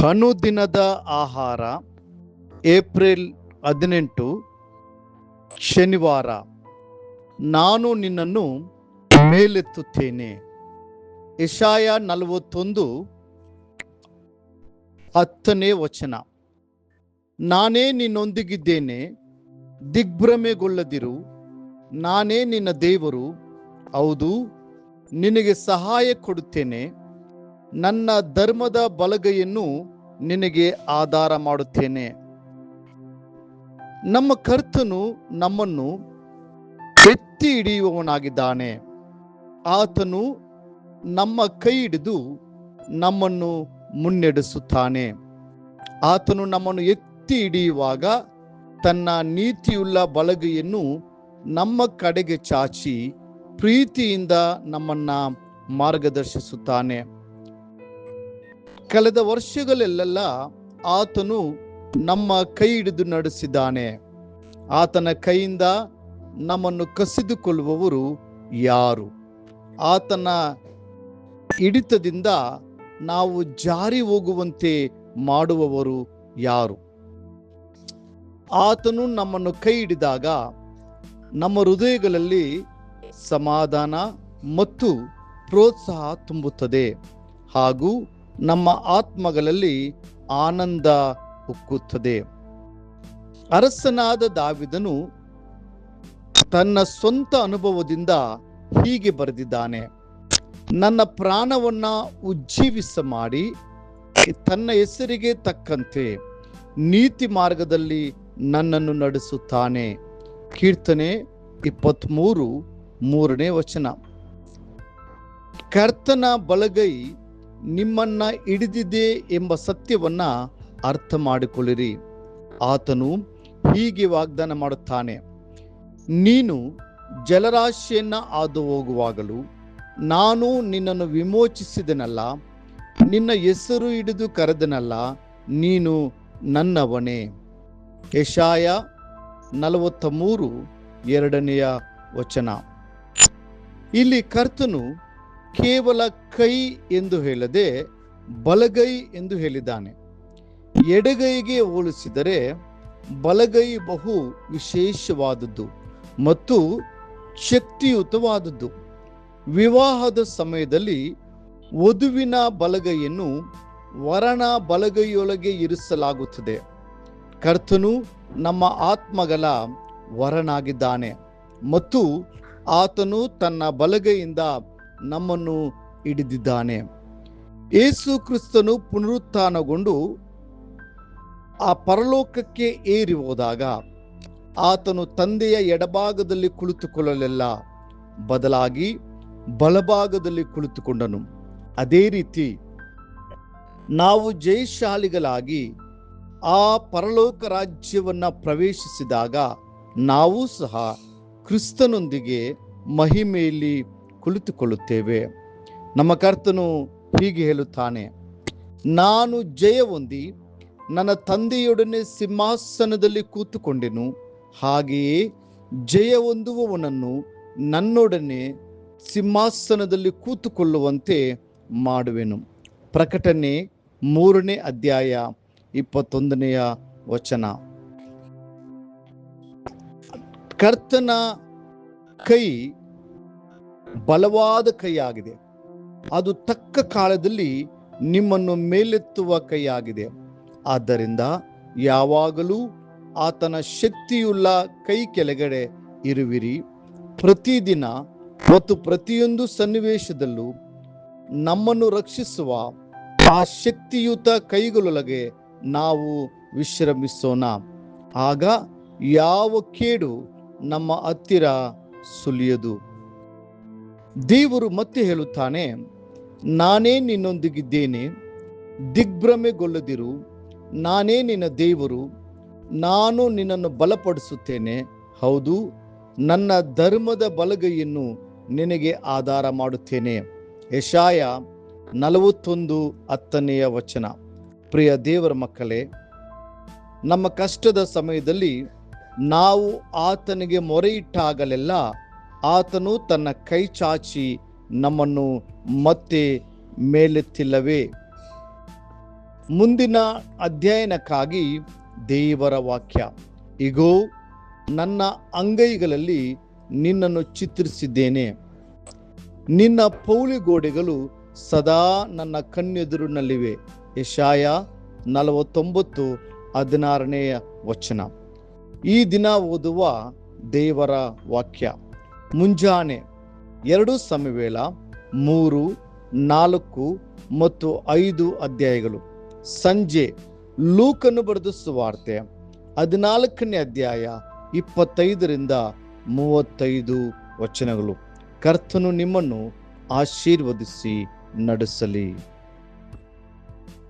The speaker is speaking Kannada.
ಅನುದಿನದ ಆಹಾರ ಏಪ್ರಿಲ್ 18 ಶನಿವಾರ. ನಾನು ನಿನ್ನನ್ನು ಮೇಲೆತ್ತುತ್ತೇನೆ. ಯೆಶಾಯ 41:10. ನಾನೇ ನಿನ್ನೊಂದಿಗಿದ್ದೇನೆ, ದಿಗ್ಭ್ರಮೆಗೊಳ್ಳದಿರು. ನಾನೇ ನಿನ್ನ ದೇವರು, ಹೌದು, ನಿನಗೆ ಸಹಾಯ ಕೊಡುತ್ತೇನೆ. ನನ್ನ ಧರ್ಮದ ಬಲಗೈಯನ್ನು ನಿನಗೆ ಆಧಾರ ಮಾಡುತ್ತೇನೆ. ನಮ್ಮ ಕರ್ತನು ನಮ್ಮನ್ನು ಎತ್ತಿ ಹಿಡಿಯುವವನಾಗಿದ್ದಾನೆ. ಆತನು ನಮ್ಮ ಕೈ ಹಿಡಿದು ನಮ್ಮನ್ನು ಮುನ್ನಡೆಸುತ್ತಾನೆ. ಆತನು ನಮ್ಮನ್ನು ಎತ್ತಿ ಹಿಡಿಯುವಾಗ ತನ್ನ ನೀತಿಯುಳ್ಳ ಬಲಗೈಯನ್ನು ನಮ್ಮ ಕಡೆಗೆ ಚಾಚಿ ಪ್ರೀತಿಯಿಂದ ನಮ್ಮನ್ನ ಮಾರ್ಗದರ್ಶಿಸುತ್ತಾನೆ. ಕಳೆದ ವರ್ಷಗಳಲ್ಲೆಲ್ಲ ಆತನು ನಮ್ಮ ಕೈ ಹಿಡಿದು ನಡೆಸಿದ್ದಾನೆ. ಆತನ ಕೈಯಿಂದ ನಮ್ಮನ್ನು ಕಸಿದುಕೊಳ್ಳುವವರು ಯಾರು? ಆತನ ಹಿಡಿತದಿಂದ ನಾವು ಜಾರಿ ಹೋಗುವಂತೆ ಮಾಡುವವರು ಯಾರು? ಆತನು ನಮ್ಮನ್ನು ಕೈ ಹಿಡಿದಾಗ ನಮ್ಮ ಹೃದಯಗಳಲ್ಲಿ ಸಮಾಧಾನ ಮತ್ತು ಪ್ರೋತ್ಸಾಹ ತುಂಬುತ್ತದೆ, ಹಾಗೂ ನಮ್ಮ ಆತ್ಮಗಳಲ್ಲಿ ಆನಂದ ಉಕ್ಕುತ್ತದೆ. ಅರಸನಾದ ದಾವೀದನು ತನ್ನ ಸ್ವಂತ ಅನುಭವದಿಂದ ಹೀಗೆ ಬರೆದಿದ್ದಾನೆ: ನನ್ನ ಪ್ರಾಣವನ್ನ ಉಜ್ಜೀವಿಸ ಮಾಡಿ ತನ್ನ ಹೆಸರಿಗೆ ತಕ್ಕಂತೆ ನೀತಿ ಮಾರ್ಗದಲ್ಲಿ ನನ್ನನ್ನು ನಡೆಸುತ್ತಾನೆ. ಕೀರ್ತನೆ 23:3. ಕರ್ತನ ಬಲಗೈ ನಿಮ್ಮನ್ನ ಹಿಡಿದಿದೆ ಎಂಬ ಸತ್ಯವನ್ನ ಅರ್ಥ ಮಾಡಿಕೊಳ್ಳಿರಿ. ಆತನು ಹೀಗೆ ವಾಗ್ದಾನ ಮಾಡುತ್ತಾನೆ: ನೀನು ಜಲರಾಶಿಯನ್ನ ಹಾದು ಹೋಗುವಾಗಲೂ ನಾನು ನಿನ್ನನ್ನು ವಿಮೋಚಿಸಿದನಲ್ಲ, ನಿನ್ನ ಹೆಸರು ಹಿಡಿದು ಕರೆದನಲ್ಲ, ನೀನು ನನ್ನವನೇ. ಯೆಶಾಯ 43:2. ಇಲ್ಲಿ ಕರ್ತನು ಕೇವಲ ಕೈ ಎಂದು ಹೇಳದೆ ಬಲಗೈ ಎಂದು ಹೇಳಿದ್ದಾನೆ. ಎಡಗೈಗೆ ಹೋಲಿಸಿದರೆ ಬಲಗೈ ಬಹು ವಿಶೇಷವಾದದ್ದು ಮತ್ತು ಶಕ್ತಿಯುತವಾದದ್ದು. ವಿವಾಹದ ಸಮಯದಲ್ಲಿ ವಧುವಿನ ಬಲಗೈಯನ್ನು ವರನ ಬಲಗೈಯೊಳಗೆ ಇರಿಸಲಾಗುತ್ತದೆ. ಕರ್ತನು ನಮ್ಮ ಆತ್ಮಗಳ ವರನಾಗಿದ್ದಾನೆ ಮತ್ತು ಆತನು ತನ್ನ ಬಲಗೈಯಿಂದ ನಮ್ಮನ್ನು ಹಿಡಿದಿದ್ದಾನೆ. ಯೇಸು ಕ್ರಿಸ್ತನು ಪುನರುತ್ಥಾನಗೊಂಡು ಆ ಪರಲೋಕಕ್ಕೆ ಏರಿ ಹೋದಾಗ ಆತನು ತಂದೆಯ ಎಡಭಾಗದಲ್ಲಿ ಕುಳಿತುಕೊಳ್ಳಲಿಲ್ಲ, ಬದಲಾಗಿ ಬಲಭಾಗದಲ್ಲಿ ಕುಳಿತುಕೊಂಡನು. ಅದೇ ರೀತಿ ನಾವು ಜಯಶಾಲಿಗಳಾಗಿ ಆ ಪರಲೋಕ ರಾಜ್ಯವನ್ನ ಪ್ರವೇಶಿಸಿದಾಗ ನಾವು ಸಹ ಕ್ರಿಸ್ತನೊಂದಿಗೆ ಮಹಿಮೆಯಲ್ಲಿ ಕುಳಿತುಕೊಳ್ಳುತ್ತೇವೆ. ನಮ್ಮ ಕರ್ತನು ಹೀಗೆ ಹೇಳುತ್ತಾನೆ: ನಾನು ಜಯ ಹೊಂದಿ ನನ್ನ ತಂದೆಯೊಡನೆ ಸಿಂಹಾಸನದಲ್ಲಿ ಕೂತುಕೊಂಡೆನು, ಹಾಗೆಯೇ ಜಯ ಹೊಂದುವವನನ್ನು ನನ್ನೊಡನೆ ಸಿಂಹಾಸನದಲ್ಲಿ ಕೂತುಕೊಳ್ಳುವಂತೆ ಮಾಡುವೆನು. ಪ್ರಕಟಣೆ 3:21. ಕರ್ತನ ಕೈ ಬಲವಾದ ಕೈಯಾಗಿದೆ. ಅದು ತಕ್ಕ ಕಾಲದಲ್ಲಿ ನಿಮ್ಮನ್ನು ಮೇಲೆತ್ತುವ ಕೈಯಾಗಿದೆ. ಆದ್ದರಿಂದ ಯಾವಾಗಲೂ ಆತನ ಶಕ್ತಿಯುಳ್ಳ ಕೈ ಕೆಳಗಡೆ ಇರುವಿರಿ. ಪ್ರತಿದಿನ ಮತ್ತು ಪ್ರತಿಯೊಂದು ಸನ್ನಿವೇಶದಲ್ಲೂ ನಮ್ಮನ್ನು ರಕ್ಷಿಸುವ ಆ ಶಕ್ತಿಯುತ ಕೈಗಳೊಳಗೆ ನಾವು ವಿಶ್ರಮಿಸೋಣ. ಆಗ ಯಾವ ಕೇಡು ನಮ್ಮ ಹತ್ತಿರ ಸುಲಿಯದು. ದೇವರು ಮತ್ತೆ ಹೇಳುತ್ತಾನೆ: ನಾನೇ ನಿನ್ನೊಂದಿಗಿದ್ದೇನೆ, ದಿಗ್ಭ್ರಮೆಗೊಳ್ಳದಿರು. ನಾನೇ ನಿನ್ನ ದೇವರು, ನಾನು ನಿನ್ನನ್ನು ಬಲಪಡಿಸುತ್ತೇನೆ. ಹೌದು, ನನ್ನ ಧರ್ಮದ ಬಲಗೈಯನ್ನು ನಿನಗೆ ಆಧಾರ ಮಾಡುತ್ತೇನೆ. ಯೆಶಾಯ 41:10. ಪ್ರಿಯ ದೇವರ ಮಕ್ಕಳೇ, ನಮ್ಮ ಕಷ್ಟದ ಸಮಯದಲ್ಲಿ ನಾವು ಆತನಿಗೆ ಮೊರೆಯಿಟ್ಟಾಗಲೆಲ್ಲ ಆತನು ತನ್ನ ಕೈ ಚಾಚಿ ನಮ್ಮನ್ನು ಮತ್ತೆ ಮೇಲೆತ್ತಿಲ್ಲವೇ? ಮುಂದಿನ ಅಧ್ಯಯನಕ್ಕಾಗಿ ದೇವರ ವಾಕ್ಯ. ಇಗೋ, ನನ್ನ ಅಂಗೈಗಳಲ್ಲಿ ನಿನ್ನನ್ನು ಚಿತ್ರಿಸಿದ್ದೇನೆ, ನಿನ್ನ ಪೌಳಿಗೋಡೆಗಳು ಸದಾ ನನ್ನ ಕಣ್ಣೆದುರಿನಲ್ಲಿವೆ. ಯೆಶಾಯ 49:16. ಈ ದಿನ ಓದುವ ದೇವರ ವಾಕ್ಯ. ಮುಂಜಾನೆ 2 ಸಮುವೇಲ 3, 4 ಮತ್ತು 5 ಅಧ್ಯಾಯಗಳು. ಸಂಜೆ ಲೂಕನು ಬರೆದ ಸುವಾರ್ತೆ 14ನೇ ಅಧ್ಯಾಯ 25-35. ಕರ್ತನು ನಿಮ್ಮನ್ನು ಆಶೀರ್ವದಿಸಿ ನಡೆಸಲಿ.